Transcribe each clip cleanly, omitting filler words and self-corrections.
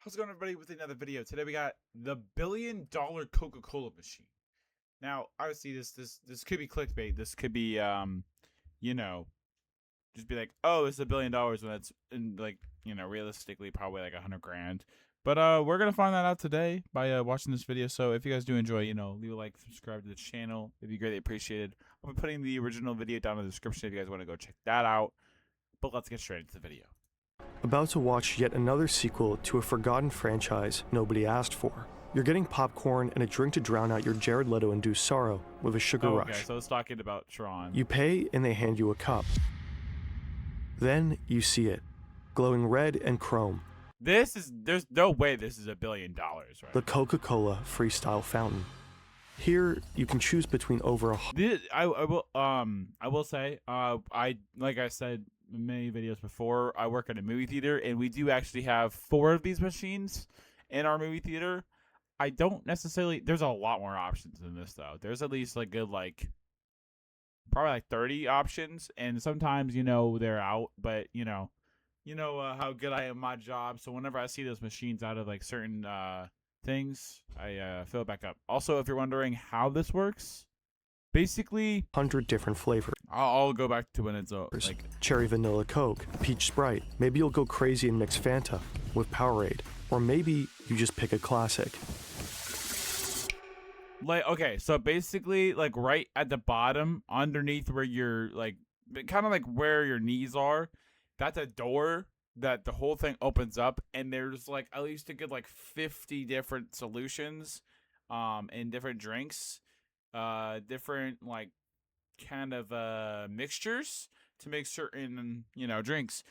How's it going, everybody, with another video? Today we got the $1 billion Coca-Cola machine. Now, obviously, this could be clickbait. This could be, you know, just be like, oh, it's $1 billion when it's realistically probably like 100 grand. But we're gonna find that out today by watching this video. So if you guys do enjoy, leave a like, subscribe to the channel. It'd be greatly appreciated. I'll be putting the original video down in the description if you guys want to go check that out. But let's get straight into the video. About to watch yet another sequel to a forgotten franchise nobody asked for. You're getting popcorn and a drink to drown out your Jared Leto-induced sorrow with a sugar rush. Okay, so it's talking about Tron. You pay and they hand you a cup. Then you see it, glowing red and chrome. There's no way this is $1 billion, right? The Coca-Cola Freestyle Fountain. Here, you can choose between over I will say, like I said in many videos before, I work at a movie theater, and we do actually have 4 of these machines in our movie theater. I don't necessarily. There's a lot more options than this, though. There's at least probably 30 options, and sometimes they're out, but how good I am at my job. So whenever I see those machines out of certain things, I fill it back up. Also, if you're wondering how this works, basically 100 different flavors. I'll go back to when it's Cherry Vanilla Coke, Peach Sprite. Maybe you'll go crazy and mix Fanta with Powerade, or maybe you just pick a classic. Okay, so basically right at the bottom, underneath where you're kind of where your knees are, that's a door that the whole thing opens up, and there's at least a good 50 different solutions in different drinks, different kind of mixtures to make certain drinks.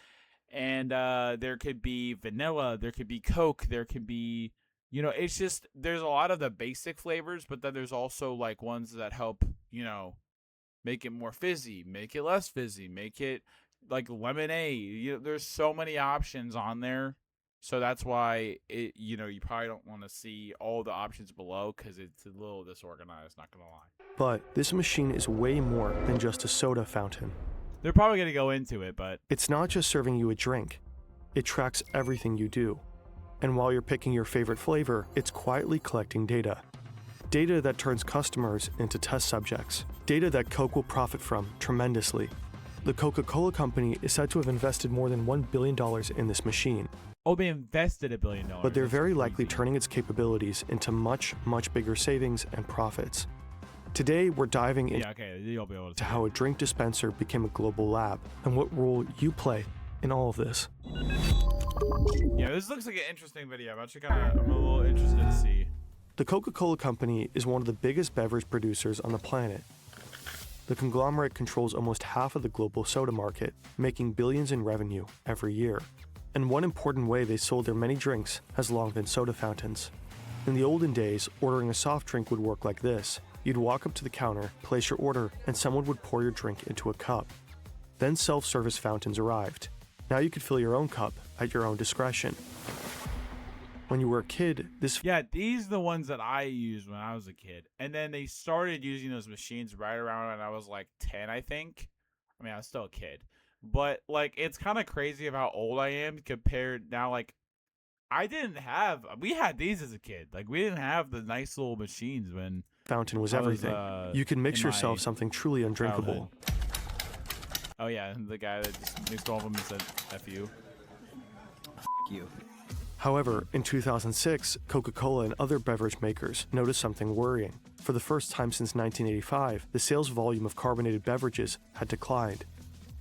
And there could be vanilla, there could be Coke, there could be it's just there's a lot of the basic flavors, but then there's also ones that help make it more fizzy, make it less fizzy, make it lemonade. There's so many options on there, so that's why you probably don't want to see all the options below because it's a little disorganized, not gonna lie. But this machine is way more than just a soda fountain. They're probably gonna go into it, but it's not just serving you a drink. It tracks everything you do. And while you're picking your favorite flavor, it's quietly collecting data. Data that turns customers into test subjects. Data that Coke will profit from tremendously. The Coca-Cola Company is said to have invested more than $1 billion in this machine. Oh, they invested $1 billion. But they're very likely turning its capabilities into much, much bigger savings and profits. Today, we're diving into how a drink dispenser became a global lab and what role you play in all of this. Yeah, this looks like an interesting video. I'm a little interested to see. The Coca-Cola Company is one of the biggest beverage producers on the planet. The conglomerate controls almost half of the global soda market, making billions in revenue every year. And one important way they sold their many drinks has long been soda fountains. In the olden days, ordering a soft drink would work like this. You'd walk up to the counter, place your order, and someone would pour your drink into a cup. Then self-service fountains arrived. Now you could fill your own cup at your own discretion. When you were a kid, these are the ones that I used when I was a kid. And then they started using those machines right around when I was 10, I think. I mean, I was still a kid. But it's kind of crazy of how old I am compared now. We had these as a kid. We didn't have the nice little machines when fountain was everything. You could mix yourself something truly undrinkable. Oh yeah, the guy that just mixed all of them and said, F you. F you. However, in 2006, Coca-Cola and other beverage makers noticed something worrying. For the first time since 1985, the sales volume of carbonated beverages had declined.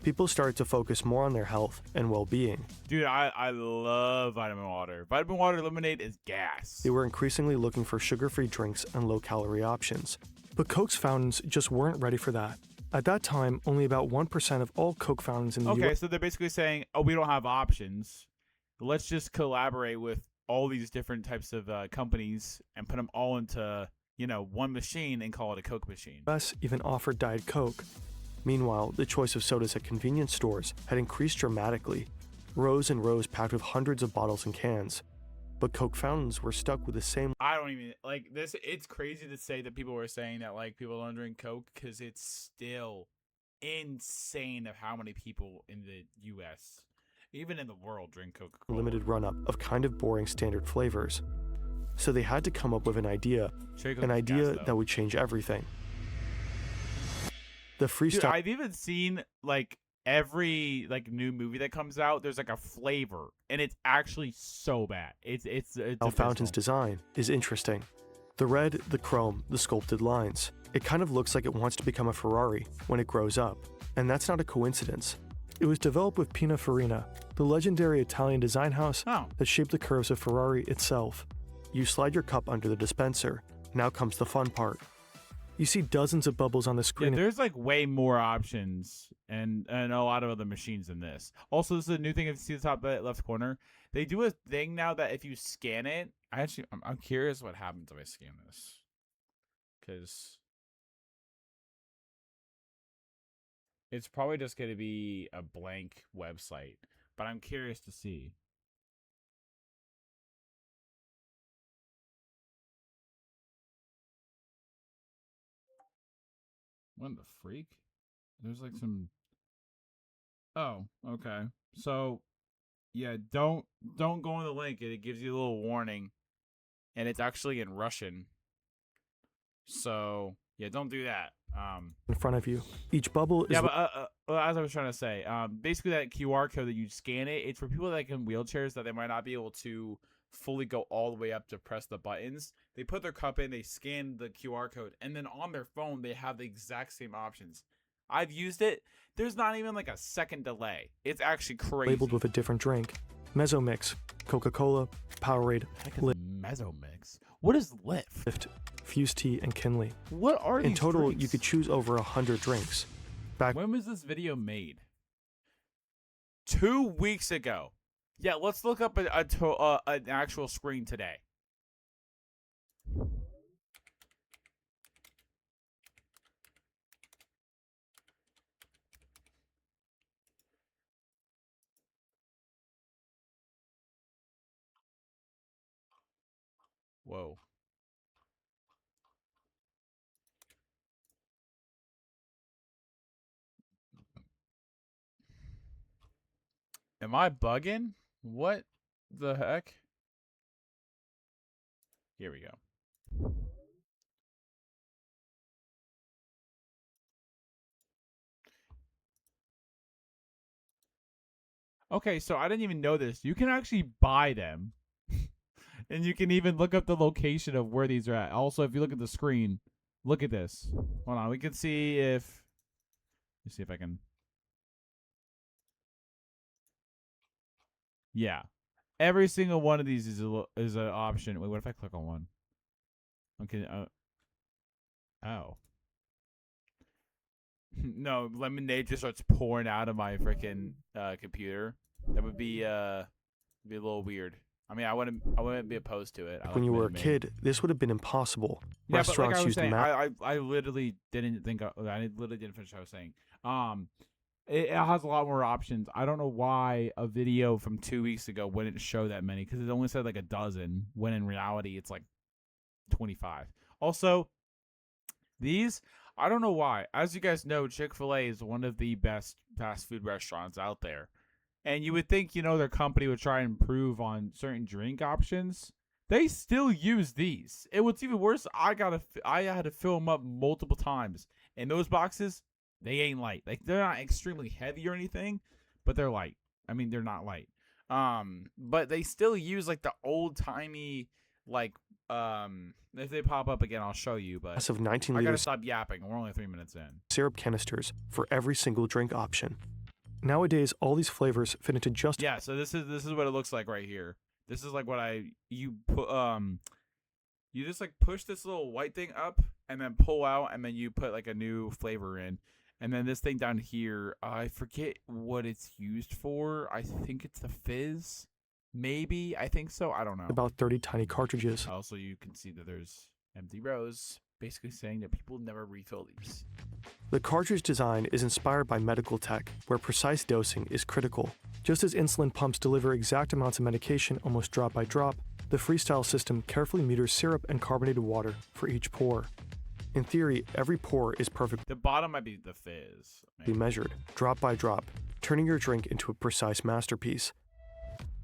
People started to focus more on their health and well-being. Dude, I love vitamin water. Vitamin water lemonade is gas. They were increasingly looking for sugar-free drinks and low-calorie options. But Coke's fountains just weren't ready for that. At that time, only about 1% of all Coke fountains in the US. Okay, so they're basically saying, oh, we don't have options. Let's just collaborate with all these different types of companies and put them all into, one machine and call it a Coke machine. US even offered Diet Coke. Meanwhile, the choice of sodas at convenience stores had increased dramatically. Rows and rows packed with hundreds of bottles and cans. But Coke fountains were stuck with the same. I don't even this. It's crazy to say that people were saying that people don't drink Coke because it's still insane of how many people in the U.S. Even in the world, drink Coca-Cola. limited run-up of kind of boring standard flavors. So they had to come up with an idea that would change everything. The freestyle. Dude, I've even seen like every like new movie that comes out. There's like a flavor, and it's actually so bad. It's Fountain's design is interesting. The red, the chrome, the sculpted lines. It kind of looks like it wants to become a Ferrari when it grows up, and that's not a coincidence. It was developed with Pininfarina, the legendary Italian design house that shaped the curves of Ferrari itself. You slide your cup under the dispenser. Now comes the fun part. You see dozens of bubbles on the screen. Yeah, there's like way more options and a lot of other machines than this. Also, this is a new thing. If you see the top left corner, they do a thing now that if you scan it, I'm curious what happens if I scan this, because it's probably just going to be a blank website, but I'm curious to see. What the freak? There's like some. Oh, okay. So, yeah, don't go on the link. It gives you a little warning, and it's actually in Russian. So, yeah, don't do that. In front of you. Each bubble is. Yeah, but as I was trying to say, basically that QR code that you scan it's for people that in wheelchairs that they might not be able to fully go all the way up to press the buttons. They put their cup in, they scan the QR code, and then on their phone they have the exact same options. I've used it. There's not even like a second delay. It's actually crazy. Labeled with a different drink. Mezzomix, Coca-Cola, Powerade, Mezzomix. What is Lift? Fuse Tea, and Kinley. What are these In total, drinks? you could choose over 100 drinks. When was this video made? 2 weeks ago. Yeah, let's look up an actual screen today. Whoa. Am I bugging? What the heck? Here we go. Okay, so I didn't even know this. You can actually buy them. And you can even look up the location of where these are at. Also, if you look at the screen, look at this. Hold on, we can see if... Let's see if I can... Yeah. Every single one of these is an option. Wait, what if I click on one? Okay. Oh. No, lemonade just starts pouring out of my freaking computer. That would be a little weird. I mean, I wouldn't be opposed to it. When you were a kid, this would have been impossible. Yeah, Restaurants but like I was used saying, math. I literally didn't think. I literally didn't finish what I was saying. It has a lot more options. I don't know why a video from 2 weeks ago wouldn't show that many, because it only said like a dozen, when in reality it's like 25. Also, these, I don't know why. As you guys know, Chick-fil-A is one of the best fast food restaurants out there. And you would think, their company would try and improve on certain drink options. They still use these. And what's even worse, I had to fill them up multiple times. And those boxes, they ain't light. Like, they're not extremely heavy or anything, but they're light. I mean, they're not light. But they still use like the old timey, like, if they pop up again, I'll show you. But of 19 I gotta liters stop yapping. We're only 3 minutes in. syrup canisters for every single drink option. Nowadays, all these flavors fit into just Yeah. So this is what it looks like right here. This is like what you just like push this little white thing up and then pull out, and then you put like a new flavor in. And then this thing down here, I forget what it's used for. I think it's the fizz. Maybe. I think so. I don't know. about 30 tiny cartridges. Also, you can see that there's empty rows, basically saying that people never refill these. The cartridge design is inspired by medical tech, where precise dosing is critical. Just as insulin pumps deliver exact amounts of medication almost drop by drop, the Freestyle system carefully meters syrup and carbonated water for each pour. In theory, every pour is perfectly The bottom might be the fizz. Maybe. measured, drop by drop, turning your drink into a precise masterpiece.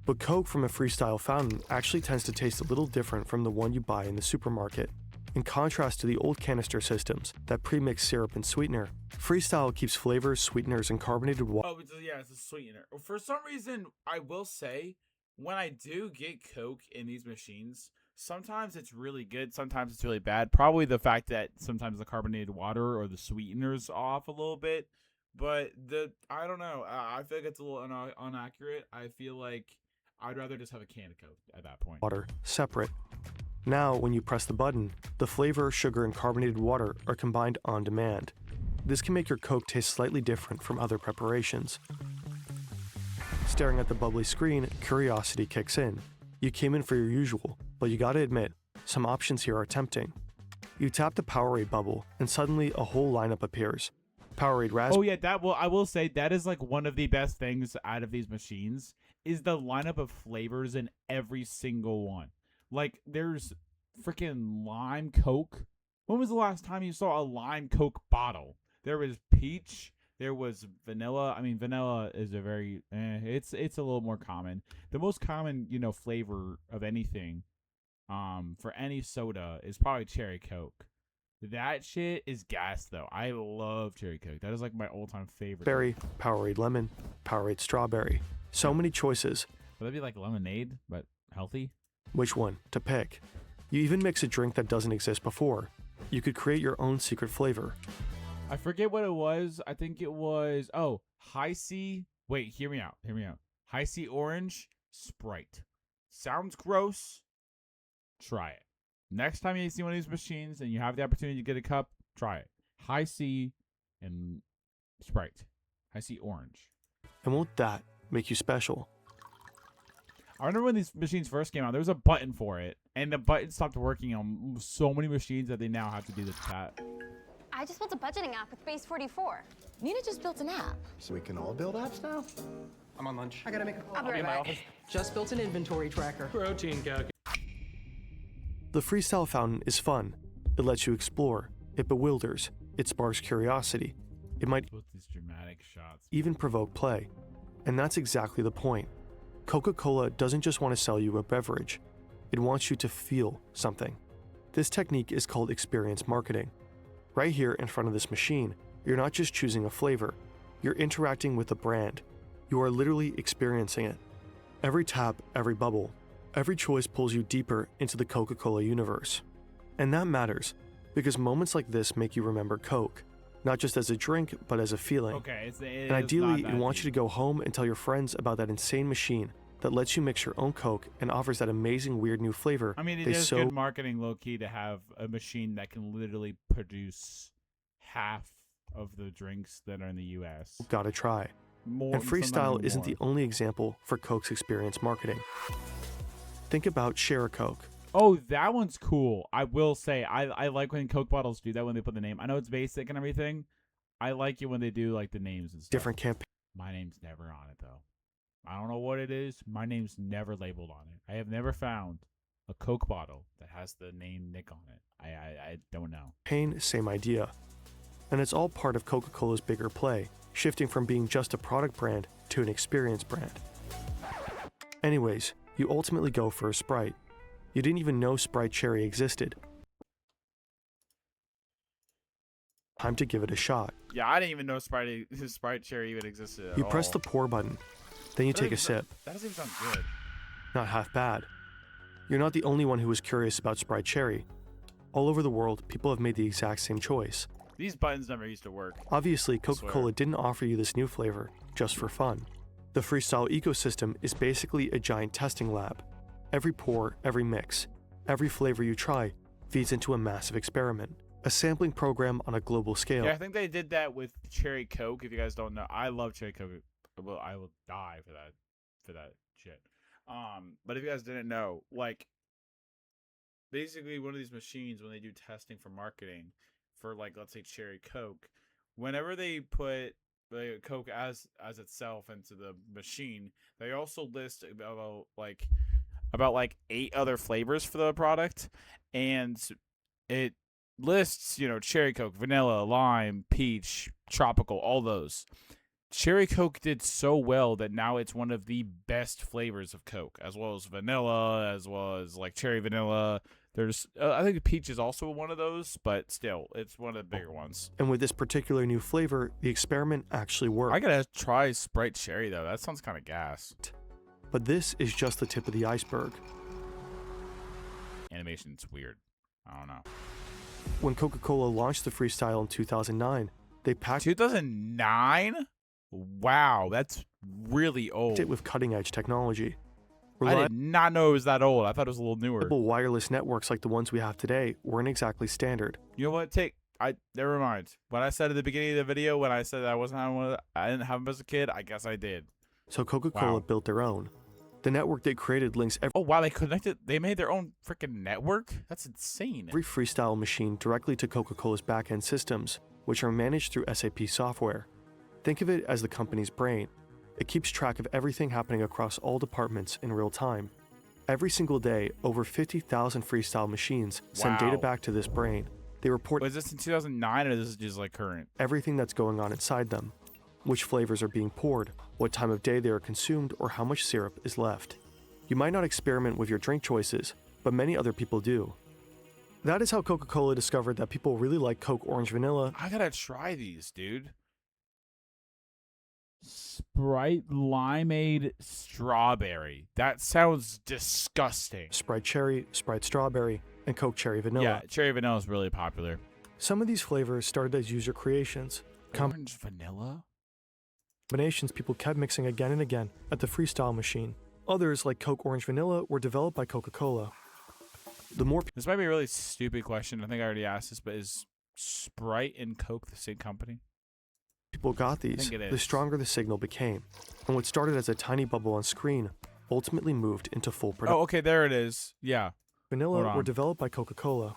But Coke from a Freestyle fountain actually tends to taste a little different from the one you buy in the supermarket. In contrast to the old canister systems that pre-mix syrup and sweetener, Freestyle keeps flavors, sweeteners, and carbonated water. Oh, yeah, it's a sweetener. For some reason, I will say, when I do get Coke in these machines, sometimes it's really good, sometimes it's really bad. Probably the fact that sometimes the carbonated water or the sweetener's off a little bit. But I don't know. I feel like it's a little inaccurate. I feel like I'd rather just have a can of Coke at that point. Water separate. Now, when you press the button, the flavor, sugar, and carbonated water are combined on demand. This can make your Coke taste slightly different from other preparations. Staring at the bubbly screen, curiosity kicks in. You came in for your usual, but you gotta admit, some options here are tempting. You tap the Powerade bubble, and suddenly a whole lineup appears. Powerade raspberry. Oh yeah, I will say that is like one of the best things out of these machines is the lineup of flavors in every single one. Like there's freaking lime Coke. When was the last time you saw a lime Coke bottle? There was peach. There was vanilla. I mean, vanilla is a very it's a little more common. The most common, flavor of anything for any soda is probably cherry Coke. That shit is gas though. I love cherry Coke. That is like my all-time favorite. Berry, Powerade lemon, Powerade strawberry. So many choices. Would that be like lemonade, but healthy? Which one to pick? You even mix a drink that doesn't exist before. You could create your own secret flavor. I forget what it was. I think it was high C. Wait, hear me out. High C orange Sprite. Sounds gross. Try it. Next time you see one of these machines and you have the opportunity to get a cup, try it. High C and Sprite. High C orange. And won't that make you special? I remember when these machines first came out, there was a button for it, and the button stopped working on so many machines that they now have to do the tap. I just built a budgeting app with Base 44. Nina just built an app. So we can all build apps now? I'm on lunch. I gotta make a call. I'll be right back. Just built an inventory tracker. Protein calculator. The Freestyle fountain is fun. It lets you explore. It bewilders. It sparks curiosity. It might With these dramatic shots. even provoke play. And that's exactly the point. Coca-Cola doesn't just want to sell you a beverage. It wants you to feel something. This technique is called experience marketing. Right here in front of this machine, you're not just choosing a flavor. You're interacting with the brand. You are literally experiencing it. Every tap, every bubble, every choice pulls you deeper into the Coca-Cola universe. And that matters, because moments like this make you remember Coke, not just as a drink, but as a feeling. Okay, And ideally, it wants you to go home and tell your friends about that insane machine that lets you mix your own Coke and offers that amazing weird new flavor. I mean, it they is so good marketing, low-key, to have a machine that can literally produce half of the drinks that are in the U.S. gotta try. More, And sometimes Freestyle even isn't the more. only example for Coke's experience marketing. Think about Share a Coke. Oh, that one's cool. I will say, I like when Coke bottles do that when they put the name. I know it's basic and everything. I like it when they do like the names and stuff. Different campaign. My name's never on it though. I don't know what it is. My name's never labeled on it. I have never found a Coke bottle that has the name Nick on it. I don't know. Same idea. And it's all part of Coca-Cola's bigger play, shifting from being just a product brand to an experience brand. Anyways, you ultimately go for a Sprite. You didn't even know Sprite Cherry existed. Time to give it a shot. Yeah, I didn't even know Sprite Cherry even existed at You all. press the pour button, then you That take a doesn't- sip. That doesn't even sound good. Not half bad. You're not the only one who was curious about Sprite Cherry. All over the world, people have made the exact same choice. These buttons never used to work. Obviously, swear. Coca-Cola didn't offer you this new flavor just for fun. The Freestyle ecosystem is basically a giant testing lab. Every pour, every mix, every flavor you try feeds into a massive experiment, a sampling program on a global scale. Yeah, I think they did that with Cherry Coke. If you guys don't know, I love Cherry Coke. Well, I will die for that shit. But if you guys didn't know, like, basically one of these machines when they do testing for marketing for, like, let's say Cherry Coke, whenever they put the Coke as itself into the machine, they also list about 8 other flavors for the product, and lists, cherry Coke, vanilla, lime, peach, tropical, all those. Cherry Coke did so well that now it's one of the best flavors of Coke, as well as vanilla, as well as like cherry vanilla. There's, I think peach is also one of those, but still, it's one of the bigger ones. And with this particular new flavor, the experiment actually worked. I gotta try Sprite Cherry though. That sounds kind of gas. But this is just the tip of the iceberg. Animation's weird. I don't know. When Coca-Cola launched the Freestyle in 2009, they packed 2009? Wow, that's really old. it with cutting-edge technology. I did not know it was that old. I thought it was a little newer. Reliable wireless networks like the ones we have today weren't exactly standard. You know what? Never mind. What I said at the beginning of the video, when I said I didn't have them as a kid, I guess I did. So Coca-Cola Wow. built their own. The network they created links Oh wow, they made their own freaking network? That's insane. every Freestyle machine directly to Coca-Cola's back-end systems, which are managed through SAP software. Think of it as the company's brain. It keeps track of everything happening across all departments in real time. Every single day, over 50,000 Freestyle machines send data Wow. back to this brain. They report Was this in 2009 or this is just like current? everything that's going on inside them, which flavors are being poured, what time of day they are consumed, or how much syrup is left. You might not experiment with your drink choices, but many other people do. That is how Coca-Cola discovered that people really like Coke Orange Vanilla, I gotta try these, dude. Sprite Limeade Strawberry. That sounds disgusting. Sprite Cherry, Sprite Strawberry, and Coke Cherry Vanilla. Yeah, cherry vanilla is really popular. Some of these flavors started as user creations, Orange vanilla? combinations people kept mixing again and again at the Freestyle machine. Others, like Coke Orange Vanilla, were developed by Coca-Cola. The more This might be a really stupid question. I think I already asked this, but is Sprite and Coke the same company? people got these, think it the is. stronger the signal became. And what started as a tiny bubble on screen ultimately moved into full production. Oh, okay, there it is. Yeah. Vanilla hold were on. developed by Coca-Cola.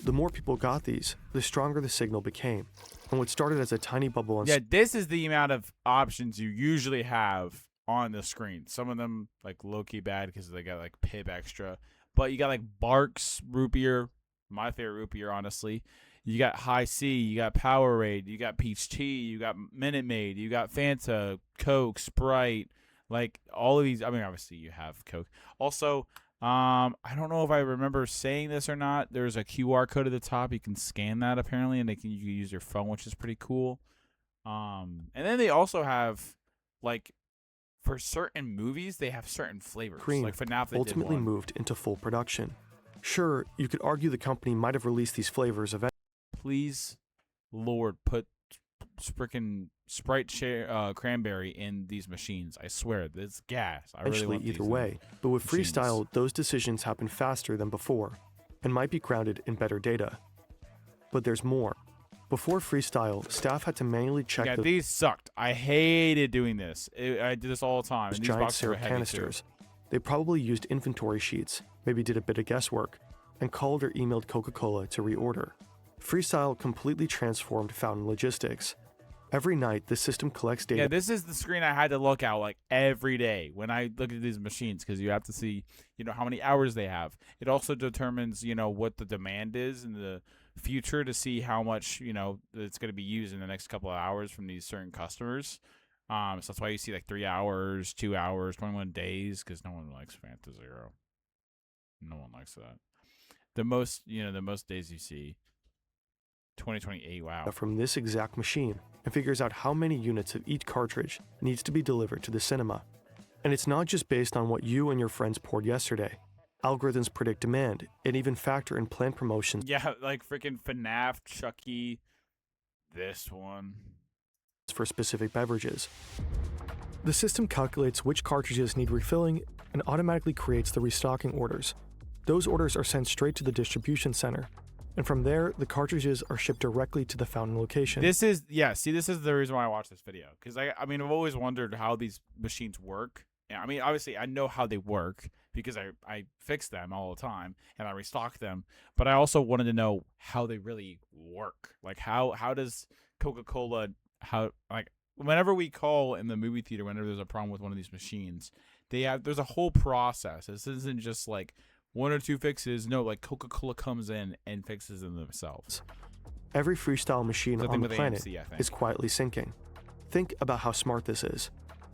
The more people got these, the stronger the signal became. And what started as a tiny bubble on Yeah, this is the amount of options you usually have on the screen. Some of them like low-key bad because they got like Pib Extra. But you got like Barks root beer, my favorite root beer, honestly. You got High C, you got Powerade, you got Peach Tea, you got Minute Maid, you got Fanta, Coke, Sprite, like all of these. I mean, obviously you have Coke. Also, I don't know if I remember saying this or not. There's a QR code at the top. You can scan that apparently, and you can use your phone, which is pretty cool. And then they also have like for certain movies, they have certain flavors. screen Like FNAF, they ultimately did one. moved into full production. Sure, you could argue the company might have released these flavors eventually. Please, Lord, put freaking Sprite cranberry in these machines. I swear, it's gas. I really want Either these way. But with machines. Freestyle, those decisions happen faster than before and might be grounded in better data. But there's more. Before Freestyle, staff had to manually check Yeah, those these sucked. I hated doing this. I did this all the time. And these giant boxes were syrup heavy too. canisters. They probably used inventory sheets, maybe did a bit of guesswork, and called or emailed Coca-Cola to reorder. Freestyle completely transformed fountain logistics. Every night, the system collects data Yeah, this is the screen I had to look at like every day when I look at these machines because you have to see, how many hours they have. It also determines, what the demand is in the future to see how much, it's going to be used in the next couple of hours from these certain customers. So that's why you see like 3 hours, 2 hours, 21 days because no one likes Fanta Zero. No one likes that. The most days you see. 2028, wow. from this exact machine and figures out how many units of each cartridge needs to be delivered to the cinema. And it's not just based on what you and your friends poured yesterday. Algorithms predict demand and even factor in planned promotions Yeah, like freaking FNAF, Chucky, this one. for specific beverages. The system calculates which cartridges need refilling and automatically creates the restocking orders. Those orders are sent straight to the distribution center. And from there, the cartridges are shipped directly to the fountain location. This is the reason why I watched this video. Because, I've always wondered how these machines work. And, obviously, I know how they work because I fix them all the time and I restock them. But I also wanted to know how they really work. Like, how does Coca-Cola, whenever we call in the movie theater, whenever there's a problem with one of these machines, there's a whole process. This isn't just like one or two fixes. No, like Coca-Cola comes in and fixes them themselves. Every freestyle machine Same on thing the with planet AMC, I think. is quietly sinking. Think about how smart this is.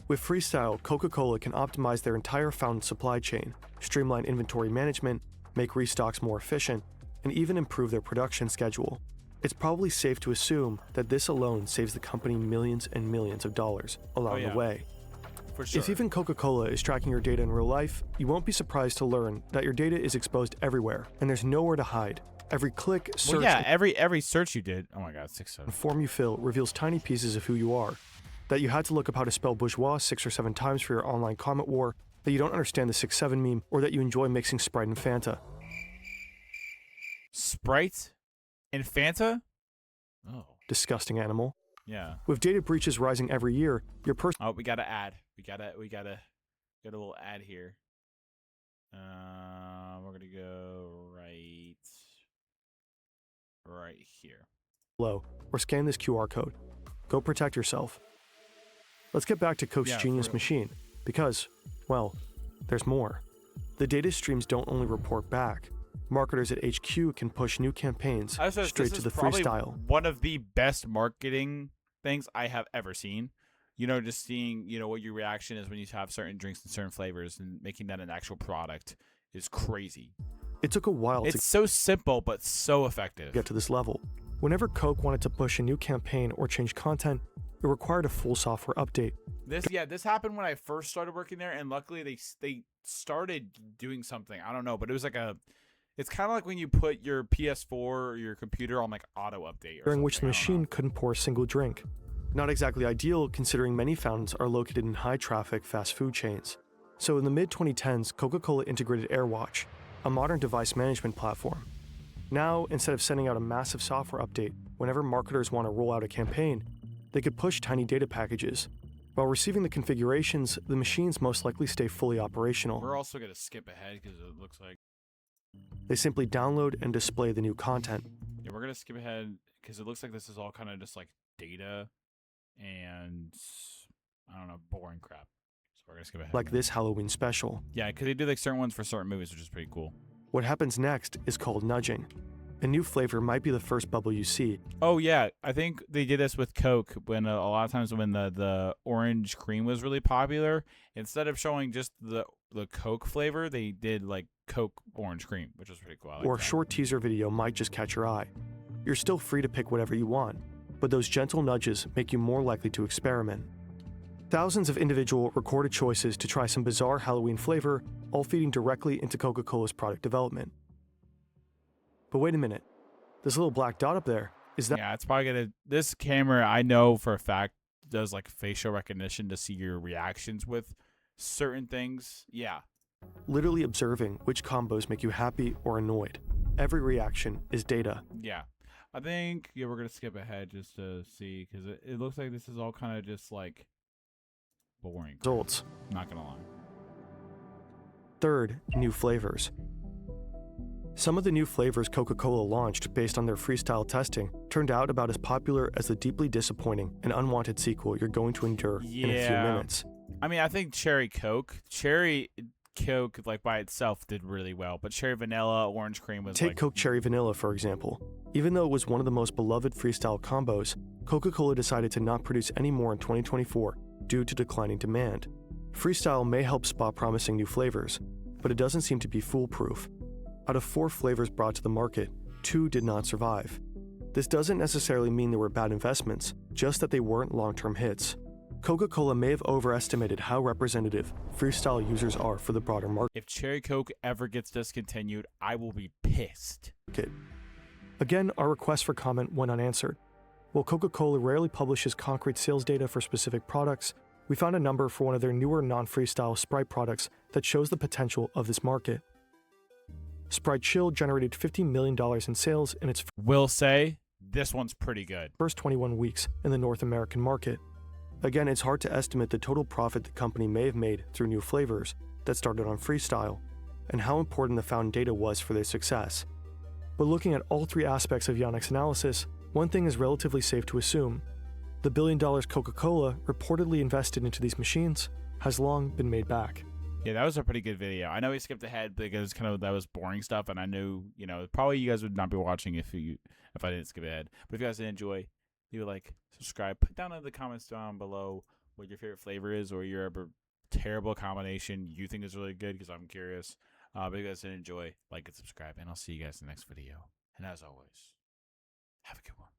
With freestyle, Coca-Cola can optimize their entire fountain supply chain, streamline inventory management, make restocks more efficient, and even improve their production schedule. It's probably safe to assume that this alone saves the company millions and millions of dollars along the way. For sure. If even Coca-Cola is tracking your data in real life, you won't be surprised to learn that your data is exposed everywhere, and there's nowhere to hide. Every click, search, well, yeah, every search you did. Oh my God, 6-7. and form you fill reveals tiny pieces of who you are. That you had to look up how to spell bourgeois 6 or 7 times for your online comment war, that you don't understand the 6-7 meme, or that you enjoy mixing Sprite and Fanta. Sprite and Fanta? Oh, Disgusting animal. yeah. With data breaches rising every year, your personal Oh, we gotta add. We gotta get a little ad here. We're gonna go right here. flow or scan this QR code. Go protect yourself. Let's get back to Coke's Yeah, for Genius real. Machine, because, well, there's more. The data streams don't only report back. Marketers at HQ can push new campaigns I was gonna say, straight this to is the probably freestyle. one of the best marketing things I have ever seen. You know, just seeing, you know, what your reaction is when you have certain drinks and certain flavors and making that an actual product is crazy. It took a while It's so simple, but so effective. to get to this level. Whenever Coke wanted to push a new campaign or change content, it required a full software update. This happened when I first started working there, and luckily they started doing something. I don't know, but it was like it's kind of like when you put your PS4 or your computer on like auto update, or during which the something, I don't know. machine couldn't pour a single drink. Not exactly ideal considering many fountains are located in high-traffic fast food chains. So in the mid-2010s, Coca-Cola integrated AirWatch, a modern device management platform. Now, instead of sending out a massive software update whenever marketers want to roll out a campaign, they could push tiny data packages. While receiving the configurations, the machines most likely stay fully operational. We're also gonna skip ahead because it looks like They simply download and display the new content. yeah, we're gonna skip ahead because it looks like this is all kind of just like data and I don't know, boring crap. So we're gonna skip ahead. Like this Halloween special. Yeah, because they do like certain ones for certain movies, which is pretty cool. What happens next is called nudging. A new flavor might be the first bubble you see. Oh yeah, I think they did this with Coke when a lot of times when the orange cream was really popular, instead of showing just the Coke flavor, they did like Coke orange cream, which was pretty cool. I like Or a that. short teaser video might just catch your eye. You're still free to pick whatever you want, but those gentle nudges make you more likely to experiment. Thousands of individual recorded choices to try some bizarre Halloween flavor, all feeding directly into Coca-Cola's product development. But wait a minute, this little black dot up there, is that Yeah, it's probably gonna. This camera, I know for a fact, does like facial recognition to see your reactions with certain things. Yeah, literally observing which combos make you happy or annoyed? Every reaction is data. yeah. I think we're gonna skip ahead just to see because it looks like this is all kind of just like boring. Results. Not gonna lie. Third, new flavors. Some of the new flavors Coca-Cola launched based on their freestyle testing turned out about as popular as the deeply disappointing and unwanted sequel you're going to endure in a few Yeah. minutes. I mean, I think Cherry Coke, like by itself did really well, but Cherry Vanilla, Orange Cream was Take like Coke Cherry Vanilla, for example. Even though it was one of the most beloved freestyle combos, Coca-Cola decided to not produce any more in 2024 due to declining demand. Freestyle may help spot promising new flavors, but it doesn't seem to be foolproof. Out of 4 flavors brought to the market, 2 did not survive. This doesn't necessarily mean they were bad investments, just that they weren't long-term hits. Coca-Cola may have overestimated how representative freestyle users are for the broader market. if Cherry Coke ever gets discontinued, I will be pissed. Again, our request for comment went unanswered. While Coca-Cola rarely publishes concrete sales data for specific products, we found a number for one of their newer non-freestyle Sprite products that shows the potential of this market. Sprite Chill generated $50 million in sales in its Will say this one's pretty good. first 21 weeks in the North American market. Again, it's hard to estimate the total profit the company may have made through new flavors that started on freestyle, and how important the found data was for their success. But looking at all 3 aspects of Yannick's analysis, one thing is relatively safe to assume. The $1 billion Coca-Cola reportedly invested into these machines has long been made back. Yeah, that was a pretty good video. I know we skipped ahead because that was boring stuff, and I knew, probably you guys would not be watching if I didn't skip ahead. But if you guys did enjoy, leave a like, subscribe, put down in the comments down below what your favorite flavor is or your ever terrible combination you think is really good, because I'm curious. But if you guys did enjoy, like and subscribe, and I'll see you guys in the next video. And as always, have a good one.